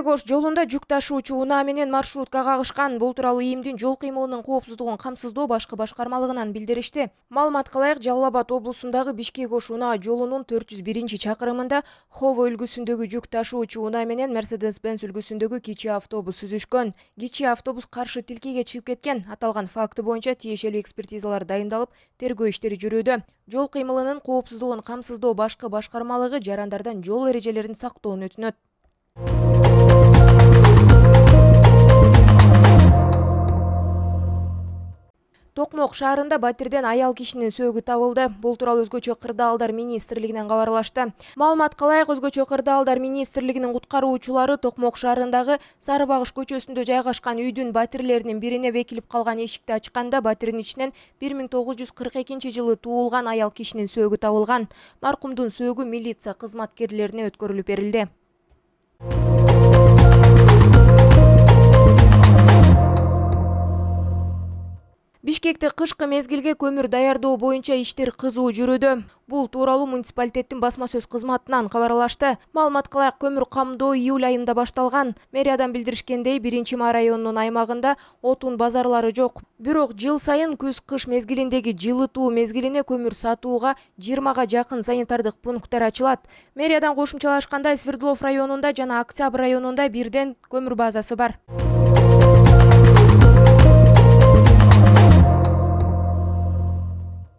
Бишкек-Ош жолунда жүк ташуучу унаа менен маршрутка кагышкан. Бул тууралуу ИИМдин жол кыймылынын коопсуздугун камсыздоо башкы башкармалыгынан билдиришти. Маалыматка ылайык, Жалал Абад облусундагы Бишкек-Ош унаа жолунун 401-чакырымында Хово үлгүсүндөгү жүк ташуучу унаа менен Mercedes-Benz үлгүсүндөгү кичи автобус сүзүшкөн. Кичи автобус каршы тилкеге чыгып кеткен. Аталган факты боюнча тиешелүү экспертизалар дайындалып, тергөө иштери жүрүүдө. Жол кыймылынын коопсуздугун камсыздоо башкы башкармалыгы жарандардан жол эрежелерин сактоону өтүнөт. Токмок шаарында батирден аял кишинин сөөгү табылды. Бул тууралуу Өзгөчө кырдаалдар министрлигинен кабарлашты. Маалыматка ылайык, Өзгөчө кырдаалдар министрлигинин куткаруучулары Токмок шаарындагы Сары Багыш көчөсүндө жайгашкан үйдүн батирлеринин бирине бекилип калган эшикти ачканда батирдин ичинен 1942-жылы туулган аял кишинин сөөгү табылган. Маркумдун сөөгү милиция кызматкерлерине өткөрүлүп берилди. Бишкекте кышкы мезгилге көмүр даярдоо боюнча иштер кызуу жүрүүдө. Бул тууралуу муниципалитеттин басма сөз кызматынан кабарлашты. Маалыматка ылайык, көмүр камдоо июль айында башталган. Мэриядан билдиришкендей, 1-Маа районунун аймагында отун базарлары жок. Бирок жыл сайын күз-кыш мезгилиндеги жылытуу мезгилине көмүр сатууга 20га жакын санитардык пункттар ачылат. Мэриядан кошумчалашкандай, Свердлов районунда жана Октябрь районунда бирден көмүр базасы бар.